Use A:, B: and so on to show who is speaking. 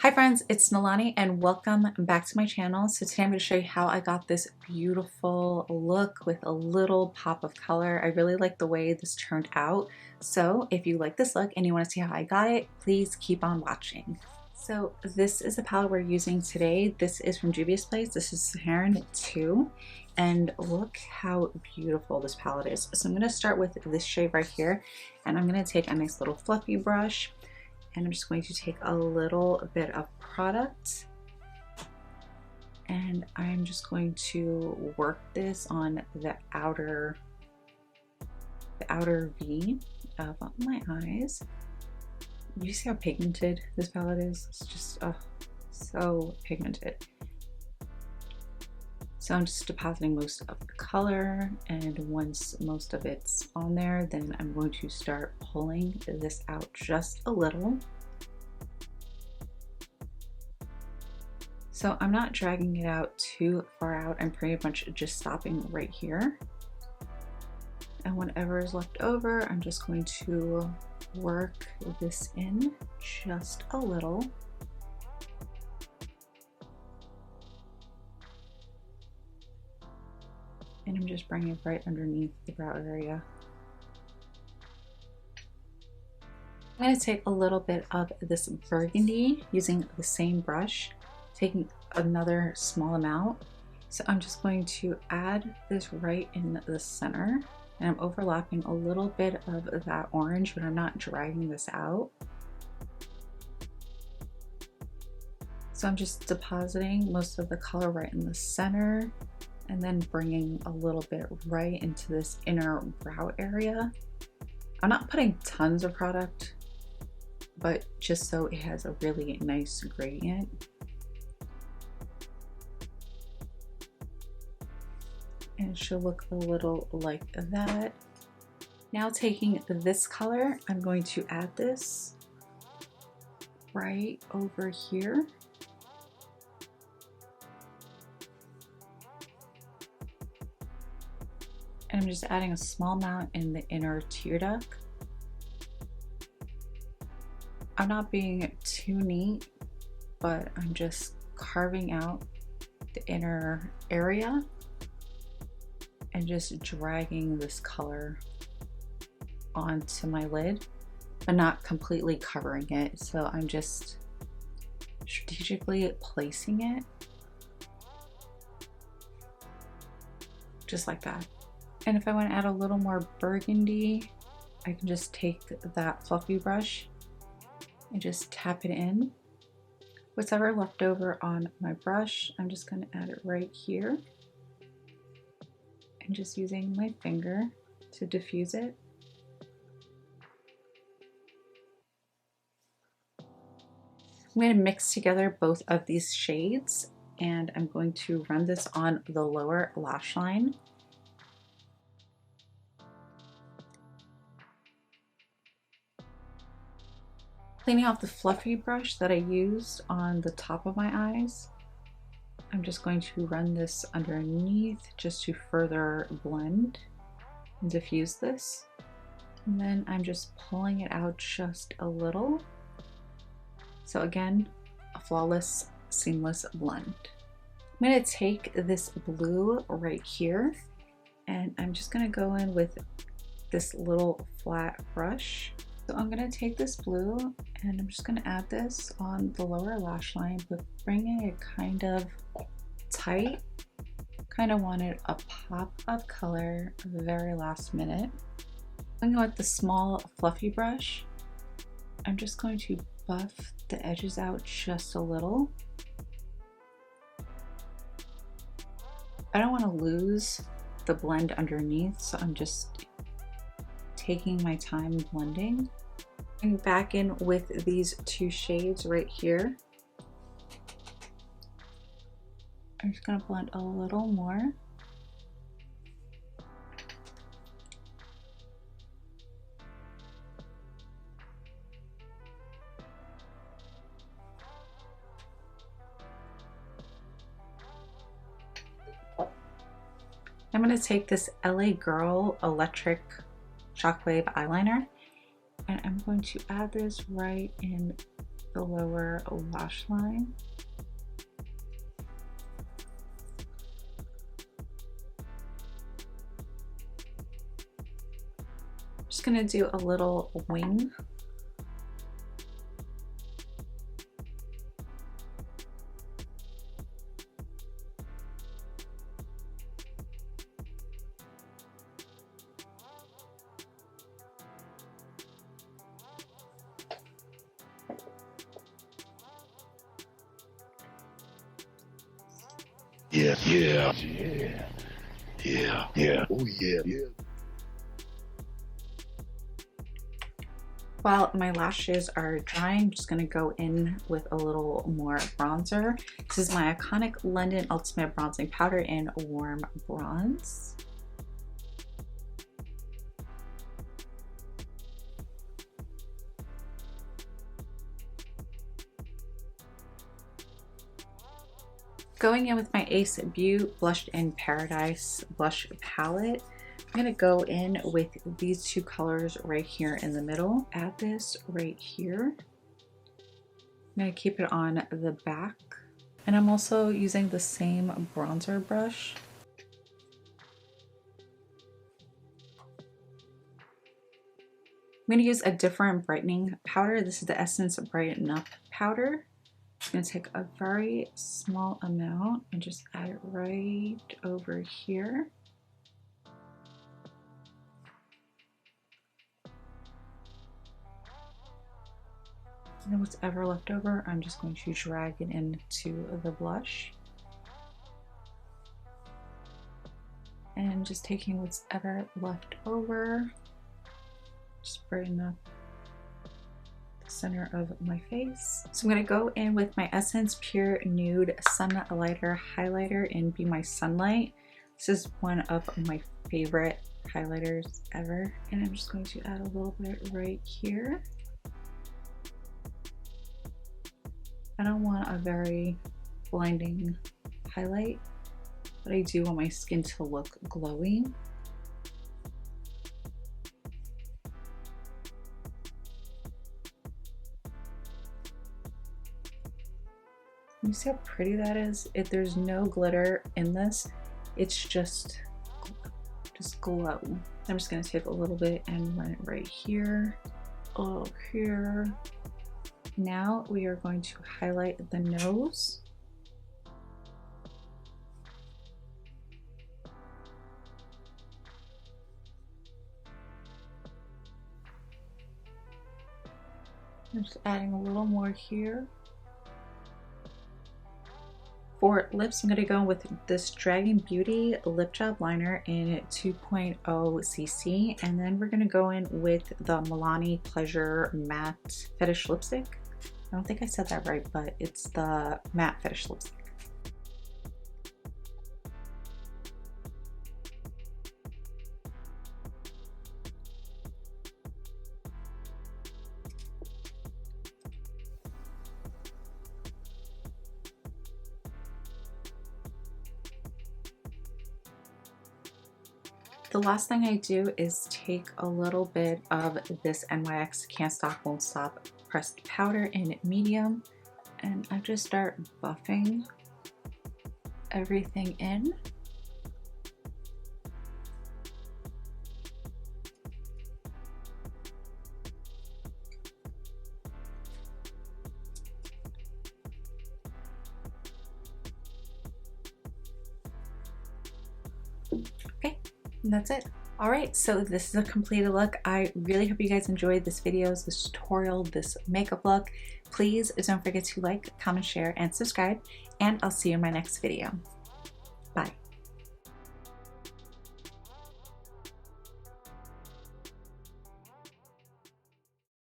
A: Hi friends, it's Nalanie and welcome back to my channel. So today I'm going to show you how I got this beautiful look with a little pop of color. I really like the way this turned out. So if you like this look and you want to see how I got it, please keep on watching. So this is the palette we're using today. This is from Juvia's place. This is Saharan 2. And look how beautiful this palette is. So I'm going to start with this shade right here. And I'm going to take a nice little fluffy brush. And I'm just going to take a little bit of product and I'm just going to work this on the outer V of my eyes. You see how pigmented this palette is? It's just so pigmented. So I'm just depositing most of the color, and once most of it's on there, then I'm going to start pulling this out just a little. So I'm not dragging it out too far out. I'm pretty much just stopping right here. And whatever is left over, I'm just going to work this in just a little. And I'm just bringing it right underneath the brow area. I'm going to take a little bit of this burgundy using the same brush, taking another small amount. So I'm just going to add this right in the center, and I'm overlapping a little bit of that orange, but I'm not dragging this out. So I'm just depositing most of the color right in the center, and then bringing a little bit right into this inner brow area. I'm not putting tons of product, but just so it has a really nice gradient. And it should look a little like that. Now taking this color, I'm going to add this right over here. And I'm just adding a small amount in the inner tear duct. I'm not being too neat, but I'm just carving out the inner area and just dragging this color onto my lid, but not completely covering it. So I'm just strategically placing it just like that. And if I want to add a little more burgundy, I can just take that fluffy brush and just tap it in. Whatever left over on my brush, I'm just going to add it right here. And just using my finger to diffuse it. I'm going to mix together both of these shades, and I'm going to run this on the lower lash line. Cleaning off the fluffy brush that I used on the top of my eyes, I'm just going to run this underneath just to further blend and diffuse this. And then I'm just pulling it out just a little. So again, a flawless, seamless blend. I'm going to take this blue right here, and I'm just going to go in with this little flat brush. So I'm going to take this blue and I'm just going to add this on the lower lash line, but bringing it kind of tight. Kind of wanted a pop of color at the very last minute. Going with the small fluffy brush, I'm just going to buff the edges out just a little. I don't want to lose the blend underneath, so I'm just taking my time blending. I'm back in with these two shades right here. I'm just going to blend a little more. I'm going to take this LA Girl Electric Shockwave eyeliner, and I'm going to add this right in the lower lash line. Just gonna do a little wing.
B: Yeah, yeah, yeah, yeah, yeah, oh yeah, yeah.
A: While my lashes are drying, I'm just gonna go in with a little more bronzer. This is my iconic London Ultimate Bronzing Powder in Warm Bronze. Going in with my Ace Beauty Blushed in Paradise blush palette. I'm gonna go in with these two colors right here in the middle. Add this right here. I'm gonna keep it on the back. And I'm also using the same bronzer brush. I'm gonna use a different brightening powder. This is the Essence Brighten Up powder. I'm gonna take a very small amount and just add it right over here. And then what's ever left over, I'm just going to drag it into the blush. And just taking what's ever left over, just brighten up the center of my face. So I'm gonna go in with my Essence Pure Nude Sunlighter Highlighter in Be My Sunlight. This is one of my favorite highlighters ever. And I'm just going to add a little bit right here. I don't want a very blinding highlight, but I do want my skin to look glowy. You see how pretty that is? If there's no glitter in this, it's just glow. I'm just gonna take a little bit and run it right here, here. Now we are going to highlight the nose. I'm just adding a little more here. For lips, I'm going to go with this Dragon Beauty Lip Job Liner in 2.0 cc, and then we're going to go in with the Nalanie Pleasure Matte Fetish Lipstick. I don't think I said that right, but it's the matte fetish lipstick. The last thing I do is take a little bit of this NYX Can't Stop Won't Stop pressed powder in medium, and I just start buffing everything in. Okay, and that's it. All right, so this is a completed look. I really hope you guys enjoyed this video, this tutorial, this makeup look. Please don't forget to like, comment, share, and subscribe, and I'll see you in my next video.